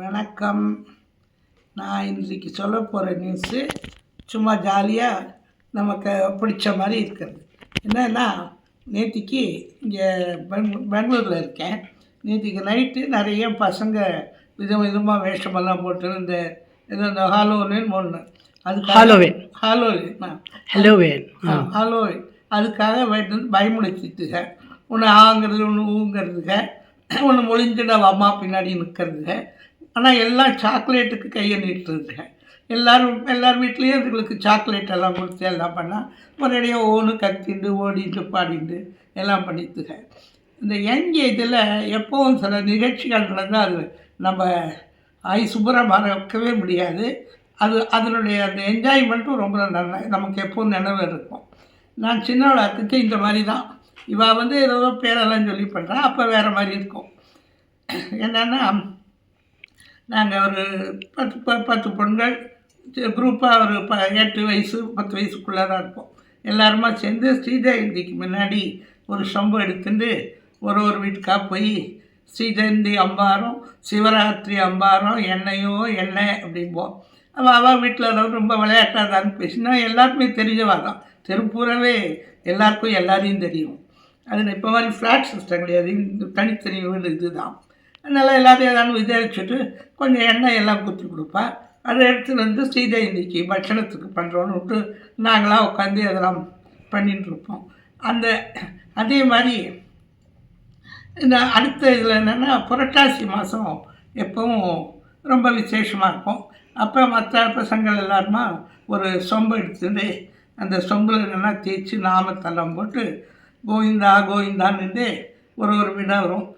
வணக்கம். நான் இன்றைக்கு சொல்ல போகிற நியூஸு சும்மா ஜாலியாக நமக்கு பிடிச்ச மாதிரி இருக்கிறது. என்னென்னா, நேற்றுக்கு இங்கே பெங்களூரில் இருக்கேன். நேற்றுக்கு நைட்டு நிறைய பசங்க விதமாக வேஷமெல்லாம் போட்டு இந்த ஹாலோவின் ஒன்று ஹாலோவின் அதுக்காக பயமுடுத்திட்டுங்க. ஒன்று ஆங்கிறது, ஒன்று ஊங்கிறதுங்க, ஒன்று மொழிஞ்சிட அம்மா பின்னாடி நிற்கிறதுங்க. ஆனால் எல்லாம் சாக்லேட்டுக்கு கையை நீட்டுறதுங்க. எல்லார் வீட்லேயும் இதுகளுக்கு சாக்லேட் எல்லாம் கொடுத்து எல்லாம் பண்ணால் ஒரேடியாக ஒவ்வொன்று கத்திண்டு ஓடிட்டு பாடிட்டு எல்லாம் பண்ணிட்டுங்க. இந்த யங் ஏஜில் எப்போவும் சில நிகழ்ச்சிகள் நடந்தால் அது நம்ம சுபரை மறக்கவே முடியாது. அதனுடைய அந்த என்ஜாய்மெண்ட்டும் ரொம்ப நல்லா நமக்கு எப்போவும் நினைவு இருக்கும். நான் சின்னவளாத்துக்கு இந்த மாதிரி தான். இவள் ஏதோ பேரெல்லாம் சொல்லி பண்ணுறான். அப்போ வேறு மாதிரி இருக்கும். என்னென்னா, நாங்கள் ஒரு 10 பெண்கள் குரூப்பாக ஒரு 8 வயசு 10 வயசுக்குள்ளே தான் இருப்போம். எல்லாருமா சேர்ந்து ஸ்ரீஜெயந்திக்கு முன்னாடி ஒரு சொம்பு எடுத்துட்டு ஒரு வீட்டுக்காக போய் ஸ்ரீஜெயந்தி அம்பாரம், சிவராத்திரி அம்பாரம், எண்ணெய் அப்படிம்போம். அவள் வீட்டில் ரொம்ப விளையாட்டாக தான் பேசினா எல்லாருக்குமே தெரிஞ்சவா தான். தெருப்பூரவே எல்லாருக்கும் எல்லாரையும் தெரியும். அது இப்போ மாதிரி ஃப்ளாட் சிஸ்டம் கிடையாது, இந்த தனித்தனி வீடு இது தான். அதனால் எல்லோரும் ஏதாவது விசாரிச்சுட்டு கொஞ்சம் எண்ணெய் எல்லாம் குத்தி கொடுப்பா. அதை எடுத்துகிட்டு ஸ்ரீஜெயந்திக்கு பட்சணத்துக்கு பண்ணுறோன்னு விட்டு நாங்களாம் உட்காந்து அதெல்லாம் பண்ணிட்டுருப்போம். அதே மாதிரி இந்த அடுத்த இதில் என்னென்னா, புரட்டாசி மாதம் எப்பவும் ரொம்ப விசேஷமாக இருக்கும். அப்போ மற்ற பசங்கள் எல்லாருமா ஒரு சொம்பு எடுத்துட்டு அந்த சொம்பில் என்னென்னா தேய்ச்சி நாமத்தெல்லாம் போட்டு கோவிந்தா கோவிந்தான்னு ஒரு வீடாக வரும்.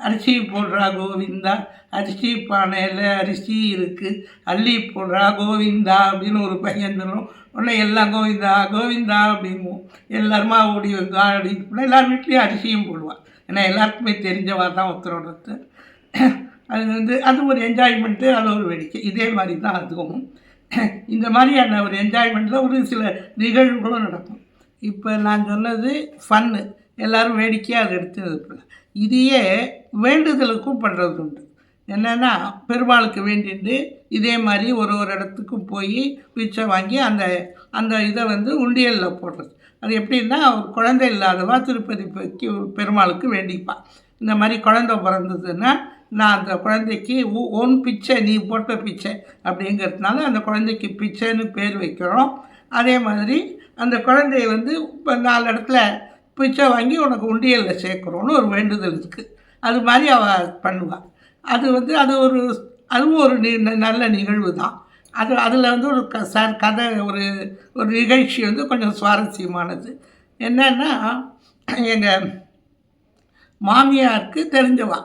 அரிசி போடுறா கோவிந்தா, அரிசி பானையில் அரிசி இருக்குது, அள்ளி போடுறா கோவிந்தா அப்படின்னு ஒரு பையன் சொல்லும். உடனே எல்லாம் கோவிந்தா கோவிந்தா அப்படிங்குவோம். எல்லாருமா ஓடி வந்து ஆடி எல்லார் வீட்லேயும் அரிசியும் போடுவாள். ஏன்னா எல்லாருக்குமே தெரிஞ்சவா தான் ஒருத்தரோட ஒருத்தர். அது ஒரு என்ஜாய்மெண்ட்டு, அது ஒரு வேடிக்கை. இதே மாதிரி தான் அதுவும். இந்த மாதிரியான ஒரு என்ஜாய்மெண்ட்டில் ஒரு சில நிகழ்வுகளும் நடக்கும். இப்போ நான் சொன்னது ஃபன்னு, எல்லோரும் வேடிக்கையாக அதை எடுத்து இதையே வேண்டுதலுக்கும் பண்ணுறது உண்டு. என்னென்னா, பெருமாளுக்கு வேண்டிட்டு இதே மாதிரி ஒரு இடத்துக்கும் போய் பிச்சை வாங்கி அந்த இதை உண்டியலில் போடுறது. அது எப்படின்னா, ஒரு குழந்தை இல்லாதவா திருப்பதி பெருமாளுக்கு வேண்டிப்பாள். இந்த மாதிரி குழந்தை பிறந்ததுன்னா நான் அந்த குழந்தைக்கு ஒன் பிச்சை, நீ போட்ட பிச்சை அப்படிங்கிறதுனால அந்த குழந்தைக்கு பிச்சைன்னு பேர் வைக்கிறோம். அதே மாதிரி அந்த குழந்தைய இப்போ 4 இடத்துல பிச்சை வாங்கி உனக்கு உண்டியலில் சேர்க்குறோன்னு ஒரு வேண்டுதல் இருக்குது. அது மாதிரி அவள் பண்ணுவாள். அதுவும் ஒரு நல்ல நிகழ்வு தான். அதில் ஒரு கதை, ஒரு நிகழ்ச்சி கொஞ்சம் சுவாரஸ்யமானது. என்னன்னா, எங்கள் மாமியாருக்கு தெரிஞ்சவா,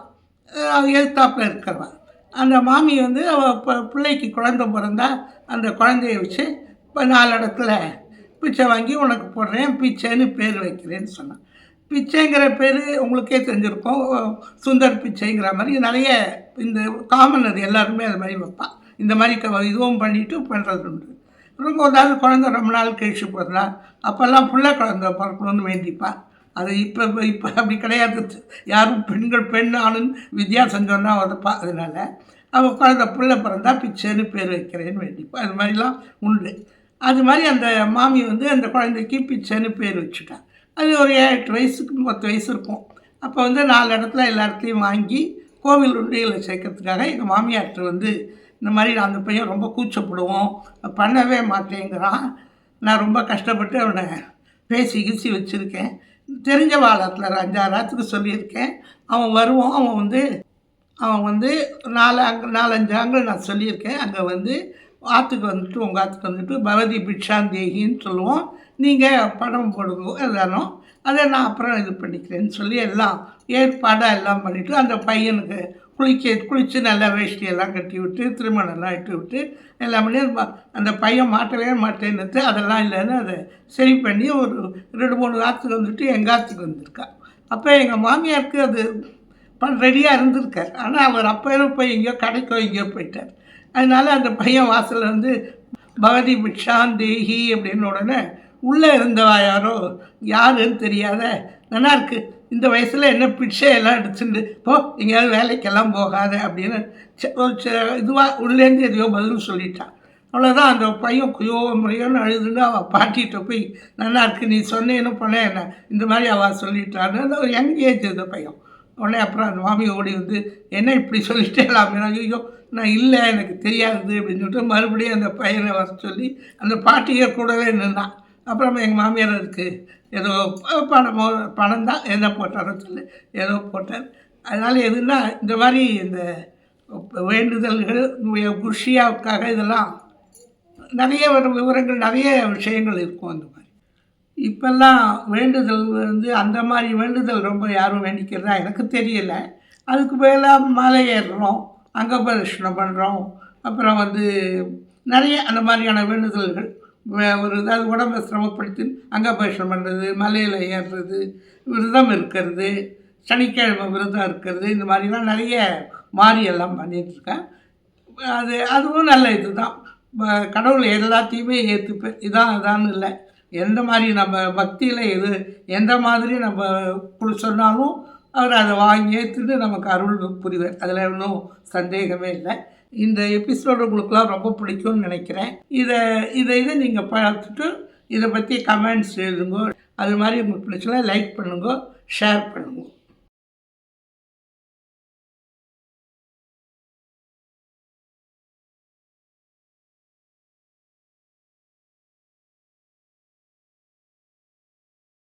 எழுத்தாப்பில் இருக்கிறவா. அந்த மாமி அவள் பிள்ளைக்கு குழந்தை பிறந்தா அந்த குழந்தைய வச்சு இப்போ 4 இடத்துல பிச்சை வாங்கி உனக்கு போடுறேன், பிச்சைன்னு பேர் வைக்கிறேன்னு சொன்னான். பிச்சைங்கிற பேர் உங்களுக்கே தெரிஞ்சிருக்கும், சுந்தர் பிச்சைங்கிற மாதிரி நிறைய இந்த காமன். அது எல்லாருமே அது மாதிரி வைப்பான். இந்த மாதிரி இதுவும் பண்ணிவிட்டு பண்ணுறது உண்டு. ஒரு குழந்தை ரொம்ப நாள் கழிச்சு போடுறா, அப்போல்லாம் பிள்ளை குழந்தை பிறக்கணும்னு வேண்டிப்பா. அது இப்போ அப்படி கிடையாது. யாரும் பெண் ஆணுன்னு வித்தியாசம் சொன்னால் உதப்பா. அதனால் அவள் குழந்தை பிள்ளை பிறந்தா பிச்சைன்னு பேர் வைக்கிறேன்னு வேண்டிப்பா. அது மாதிரிலாம் உண்டு. அது மாதிரி அந்த மாமி அந்த குழந்தைக்கு பிச்சைன்னு பேர் வச்சுட்டான். அது ஒரு 8 வயசுக்கு 10 வயசு இருக்கும். அப்போ 4 இடத்துல எல்லா இடத்துலையும் வாங்கி கோவில் உண்டியலில் சேர்க்கறதுக்காக எங்கள் மாமியார்கிட்ட இந்த மாதிரி அந்த பையன் ரொம்ப கூச்சப்படுவோம், பண்ணவே மாட்டேங்கிறான். நான் ரொம்ப கஷ்டப்பட்டு அவனை பேசி வச்சுருக்கேன். தெரிஞ்ச வாரத்தில் 5-6 ராத்துக்கு சொல்லியிருக்கேன். அவன் வருவான். அவன் 4-5 ஆங்கிள் நான் சொல்லியிருக்கேன். அங்கே ஆற்றுக்கு உங்கள் ஆற்றுக்கு பவதி பிக்ஷாந்தேகின்னு சொல்லுவோம். நீங்கள் பணம் போடுங்க எல்லாரும், அதை நான் அப்புறம் இது பண்ணிக்கிறேன்னு சொல்லி எல்லாம் ஏற்பாடாக எல்லாம் பண்ணிவிட்டு அந்த பையனுக்கு குளித்து நல்லா வேஷ்டியெல்லாம் கட்டி விட்டு திருமணம்லாம் இட்டு விட்டு எல்லாம் பண்ணி அந்த பையன் மாட்டவே மாட்டேன்னு அதெல்லாம் இல்லைன்னு அதை சரி பண்ணி ஒரு 2-3 ஆற்றுக்கு எங்கள் ஆற்றுக்கு வந்திருக்கா. அப்போ எங்கள் மாமியாருக்கு அது ரெடியாக இருந்திருக்கார். ஆனால் அவர் அப்போ போய் எங்கேயோ கடைக்கோ எங்கேயோ போயிட்டார். அதனால் அந்த பையன் வாசலில் பவதி பிக்ஷாந்தேகி அப்படின்னு உடனே உள்ளே இருந்தவா யாரோ யாருன்னு தெரியாத நல்லா இருக்கு, இந்த வயசில் என்ன பிச்சையெல்லாம் எடுத்துட்டு போ, எங்கேயாவது வேலைக்கெல்லாம் போகாத அப்படின்னு ஒரு இதுவாக உள்ளேருந்து எதையோ பதில் சொல்லிட்டான். அவ்வளோதான். அந்த பையன் குயோ முறையோன்னு அழுதுன்னு அவள் பாட்டிகிட்ட போய் நல்லா இருக்கு, நீ சொன்னேன்னு போனேன் என்ன இந்த மாதிரி அவள் சொல்லிட்டான்னு. அந்த ஒரு யங் ஏஜ் அந்த பையன். உடனே அப்புறம் அந்த மாமி ஓடி வந்து என்ன இப்படி சொல்லிட்டேலாம் அப்படின்னா, ஐயோ நான் இல்லை எனக்கு தெரியாது அப்படின்னு சொல்லிட்டு மறுபடியும் அந்த பையனை வர சொல்லி அந்த பாட்டியை கூடவே நின்னான். அப்புறம் எங்கள் மாமியார் இருக்குது ஏதோ பணம் தான் என்ன போட்டாரோ சொல்லி ஏதோ போட்டார். அதனால் எதுனா இந்த மாதிரி இந்த வேண்டுதல்கள் குஷியாவுக்காக இதெல்லாம் நிறைய விவரங்கள் நிறைய விஷயங்கள் இருக்கும். அந்த மாதிரி இப்போல்லாம் வேண்டுதல் அந்த மாதிரி வேண்டுதல் ரொம்ப யாரும் வேண்டிக்கிறதா எனக்கு தெரியல. அதுக்கு மேலே மலை ஏறுறோம், அங்கபிரதட்சணம் பண்ணுறோம், அப்புறம் நிறைய அந்த மாதிரியான வேண்டுதல்கள் ஒரு ஏதாவது உடம்பை சிரமப்படுத்தி அங்கபிரதட்சணம் பண்ணுறது, மலையில் ஏறுறது, விரதம் இருக்கிறது, சனிக்கிழமை விரதம் இருக்கிறது, இந்த மாதிரிலாம் நிறைய மாறியெல்லாம் பண்ணிகிட்ருக்கேன். அதுவும் நல்ல இது தான். கடவுள் எல்லாத்தையுமே ஏற்றுப்பேன், இதான் அதான்னு இல்லை. எந்த மாதிரி நம்ம பக்தியில் எந்த மாதிரி நம்ம சொன்னாலும் அவர் அதை வாங்கி ஏற்றுட்டு நமக்கு அருள் புரிவார். அதில் ஒன்றும் சந்தேகமே இல்லை. இந்த எபிசோடு உங்களுக்குலாம் ரொம்ப பிடிக்கும்னு நினைக்கிறேன். இதை நீங்கள் பார்த்துட்டு இதை பற்றி கமெண்ட்ஸ் எழுதுங்க. அது மாதிரி உங்களுக்கு பிடிச்சலாம் லைக் பண்ணுங்க, ஷேர் பண்ணுங்க.